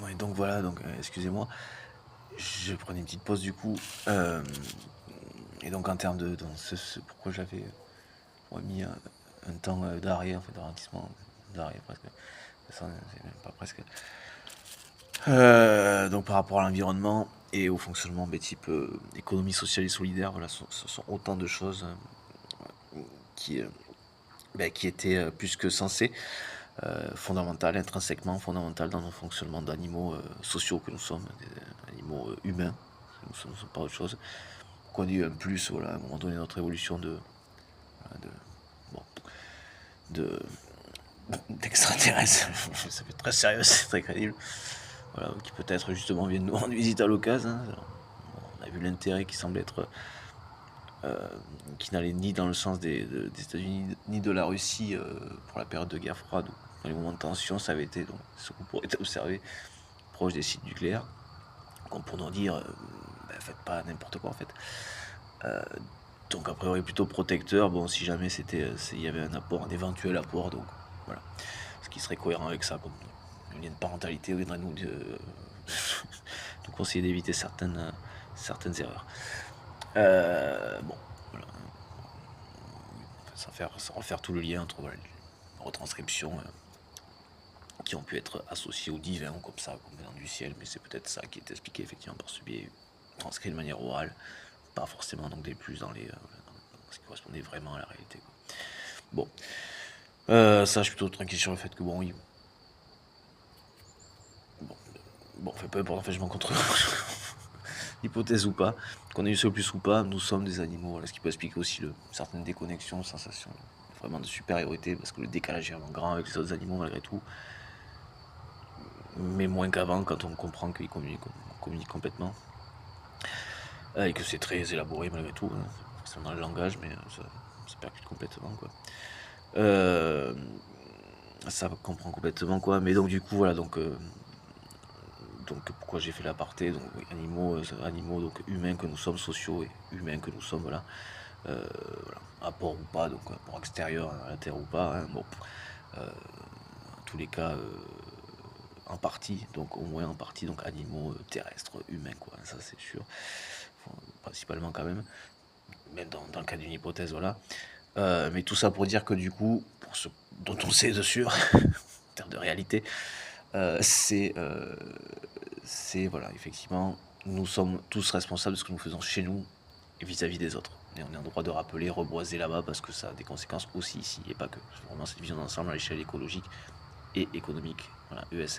Ouais, donc voilà, donc excusez-moi, je prenais une petite pause du coup. Et donc en termes de donc pourquoi j'avais mis un temps d'arrêt, en fait, de ralentissement, d'arrêt presque. Ça, c'est même pas presque. Donc par rapport à l'environnement et au fonctionnement, type économie sociale et solidaire, voilà, ce sont autant de choses qui, qui étaient plus que sensées, fondamentales, intrinsèquement fondamentales dans nos fonctionnements d'animaux sociaux que nous sommes, des animaux humains, nous ne sommes pas autre chose. Qu'on ait eu un plus, voilà, à un moment donné, notre évolution bon, de d'extraterrestres, ça fait très sérieux, c'est très crédible. Voilà, qui peut-être justement viennent nous rendre visite à l'occasion. Hein. On a vu l'intérêt qui semble être qui n'allait ni dans le sens des États-Unis ni de la Russie pour la période de guerre froide. Dans les moments de tension, ça avait été donc ce qu'on pourrait observer proche des sites nucléaires, comme pour nous dire faites pas n'importe quoi en fait. Donc a priori plutôt protecteur. Bon, si jamais il y avait un apport, un éventuel apport, donc voilà, ce qui serait cohérent avec ça, comme un lien de parentalité viendrait nous nous conseiller d'éviter certaines erreurs. Bon, voilà, sans refaire tout le lien entre voilà, les retranscriptions qui ont pu être associées au divin, comme ça, comme venant du ciel, mais c'est peut-être ça qui est expliqué effectivement par ce biais transcrit de manière orale, pas forcément donc des plus dans ce qui correspondait vraiment à la réalité, quoi. Bon, ça, je suis plutôt tranquille sur le fait que bon, oui. Bon, fait peu importe, en fait, je m'en contre hypothèse ou pas, qu'on ait eu ce plus ou pas, nous sommes des animaux, voilà, ce qui peut expliquer aussi certaines déconnexions, sensations vraiment de supériorité, parce que le décalage est vraiment grand avec les autres animaux malgré tout, mais moins qu'avant quand on comprend qu'ils communiquent complètement, et que c'est très élaboré malgré tout, hein. C'est dans le langage, mais ça percute complètement, quoi. Ça comprend complètement, quoi, mais donc du coup, voilà, donc pourquoi j'ai fait l'aparté, donc oui, animaux donc humains que nous sommes, sociaux et humains que nous sommes, voilà. Voilà. Apport ou pas, donc apport extérieur à la Terre ou pas, hein, bon, en tous les cas, en partie, donc au moins en partie, donc animaux terrestres, humains, quoi, ça c'est sûr, enfin, principalement quand même, même dans le cas d'une hypothèse, voilà. Mais tout ça pour dire que du coup, pour ce dont on sait de sûr, en termes de réalité, c'est voilà, effectivement, nous sommes tous responsables de ce que nous faisons chez nous et vis-à-vis des autres. Et on est en droit de rappeler, reboiser là-bas parce que ça a des conséquences aussi ici, et pas que. C'est vraiment cette vision d'ensemble à l'échelle écologique et économique. Voilà, ES.